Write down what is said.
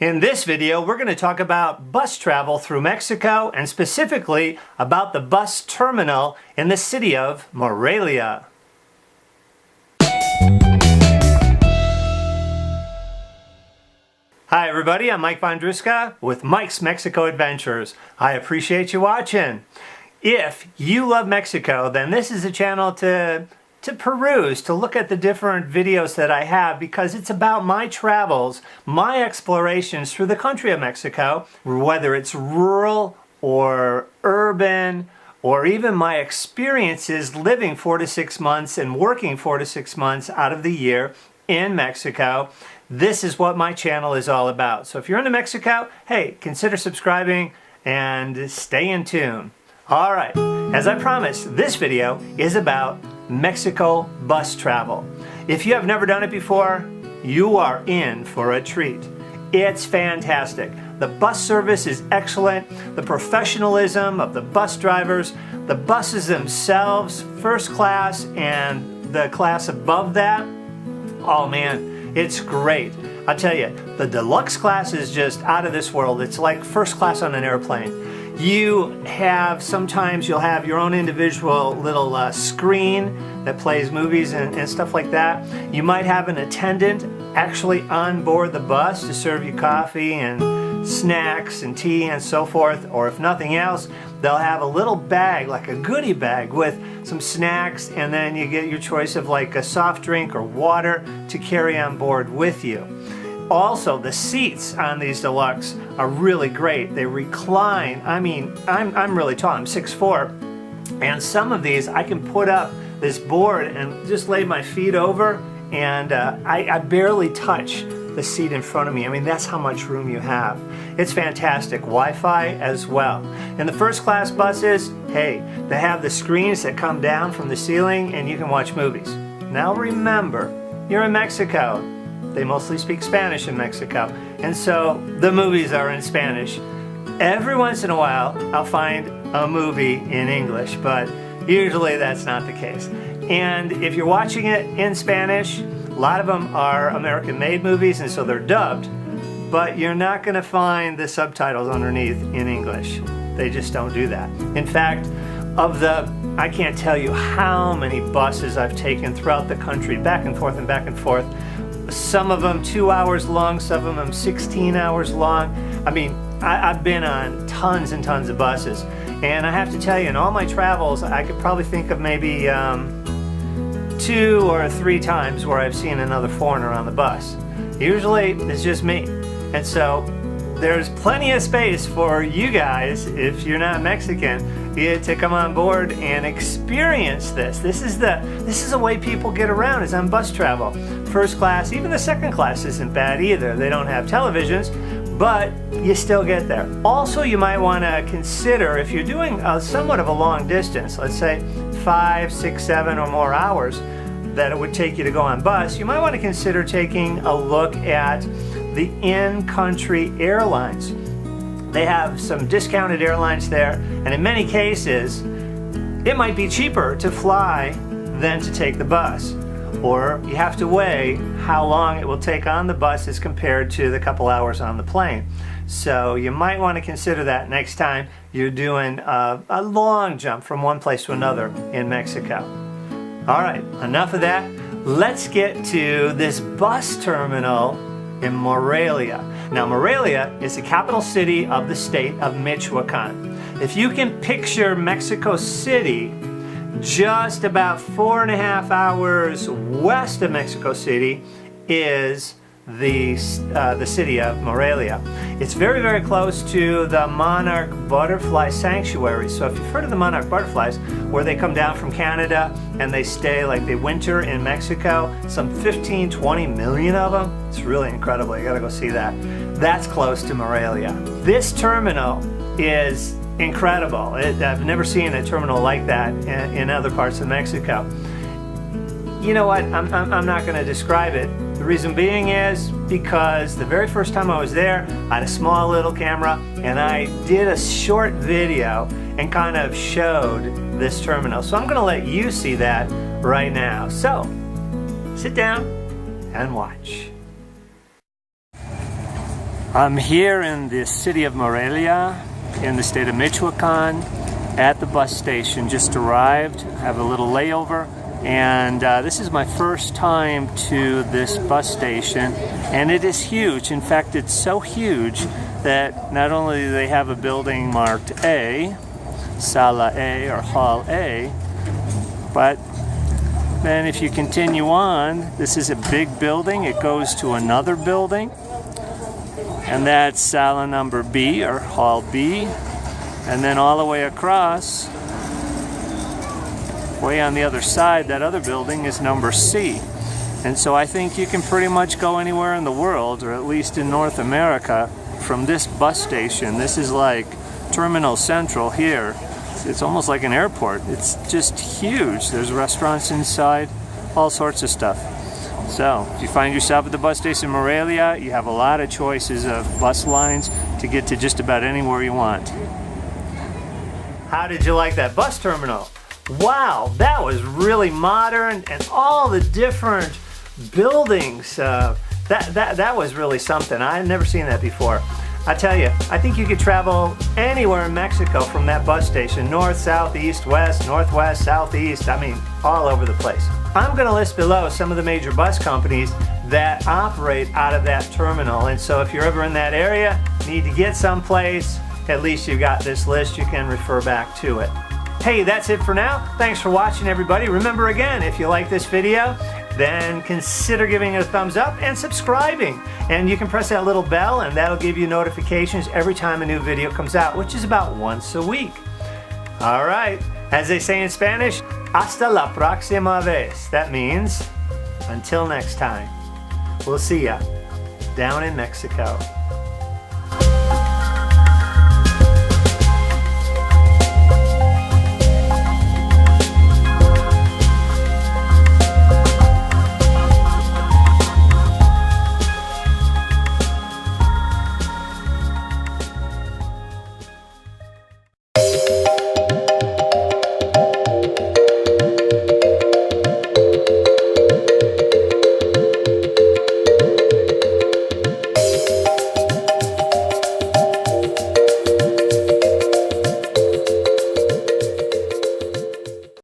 In this video, we're going to talk about bus travel through Mexico and specifically about the bus terminal in the city of Morelia. Hi everybody, I'm Mike Von Druska with Mike's Mexico Adventures. I appreciate you watching. If you love Mexico, then this is a channel to peruse, to look at the different videos that I have, because it's about my travels, my explorations through the country of Mexico, whether it's rural or urban, or even my experiences living 4 to 6 months and working 4 to 6 months out of the year in Mexico. This is what my channel is all about. So if you're into Mexico, hey, consider subscribing and stay in tune. All right, as I promised, this video is about Mexico bus travel. If you have never done it before, you are in for a treat. It's fantastic. The bus service is excellent. The professionalism of the bus drivers, the buses themselves, first class and the class above that, oh man, it's great. I'll tell you, the deluxe class is just out of this world. It's like first class on an airplane. Sometimes you'll have your own individual little screen that plays movies and stuff like that. You might have an attendant actually on board the bus to serve you coffee and snacks and tea and so forth, or if nothing else, they'll have a little bag, like a goodie bag with some snacks, and then you get your choice of like a soft drink or water to carry on board with you. Also, the seats on these deluxe are really great. They recline. I mean, I'm really tall. I'm 6'4", and some of these I can put up this board and just lay my feet over, and I barely touch the seat in front of me. I mean, that's how much room you have. It's fantastic. Wi-Fi as well. In the first class buses, hey, they have the screens that come down from the ceiling and you can watch movies. Now remember, you're in Mexico. They mostly speak Spanish in Mexico, and so the movies are in Spanish. Every once in a while, I'll find a movie in English, but usually that's not the case. And if you're watching it in Spanish, a lot of them are American-made movies, and so they're dubbed, but you're not going to find the subtitles underneath in English. They just don't do that. In fact, I can't tell you how many buses I've taken throughout the country, back and forth and back and forth. Some of them 2 hours long, some of them 16 hours long. I mean, I've been on tons and tons of buses. And I have to tell you, in all my travels, I could probably think of maybe 2 or 3 times where I've seen another foreigner on the bus. Usually, it's just me. And so, there's plenty of space for you guys, if you're not Mexican, to come on board and experience this. This is the way people get around, is on bus travel. First class, even the second class isn't bad either. They don't have televisions, but you still get there. Also, you might want to consider, if you're doing somewhat of a long distance, let's say 5, 6, 7 or more hours that it would take you to go on bus, you might want to consider taking a look at the in-country airlines. They have some discounted airlines there, and in many cases, it might be cheaper to fly than to take the bus. Or you have to weigh how long it will take on the bus as compared to the couple hours on the plane. So you might want to consider that next time you're doing a long jump from one place to another in Mexico. All right, enough of that. Let's get to this bus terminal in Morelia. Now, Morelia is the capital city of the state of Michoacan. If you can picture Mexico City, just about 4.5 hours west of Mexico City is the city of Morelia. It's very, very close to the monarch butterfly sanctuary. So if you've heard of the monarch butterflies, where they come down from Canada and they stay, like they winter in Mexico, some 15-20 million of them. It's really incredible. You gotta go see that. That's close to Morelia. This terminal is incredible. I've never seen a terminal like that in other parts of Mexico. You know what? I'm not going to describe it. The reason being is because the very first time I was there, I had a small little camera and I did a short video and kind of showed this terminal. So I'm going to let you see that right now. So sit down and watch. I'm here in the city of Morelia in the state of Michoacan at the bus station. Just arrived, have a little layover, and this is my first time to this bus station, and it is huge. In fact, it's so huge that not only do they have a building marked A, Sala A or Hall A, but then if you continue on, this is a big building. It goes to another building, and that's Sala number B or Hall B. And then all the way across, way on the other side, that other building is number C. And so I think you can pretty much go anywhere in the world, or at least in North America, from this bus station. This is like Terminal Central here. It's almost like an airport. It's just huge. There's restaurants inside, all sorts of stuff. So if you find yourself at the bus station in Morelia, you have a lot of choices of bus lines to get to just about anywhere you want. How did you like that bus terminal? Wow, that was really modern, and all the different buildings. That was really something. I had never seen that before. I tell you, I think you could travel anywhere in Mexico from that bus station. North, south, east, west, northwest, southeast. I mean, all over the place. I'm going to list below some of the major bus companies that operate out of that terminal. And so if you're ever in that area, need to get someplace, at least you've got this list. You can refer back to it. Hey, that's it for now. Thanks for watching, everybody. Remember again, if you like this video, then consider giving it a thumbs up and subscribing. And you can press that little bell, and that'll give you notifications every time a new video comes out, which is about once a week. All right, as they say in Spanish, hasta la próxima vez. That means until next time. We'll see ya down in Mexico.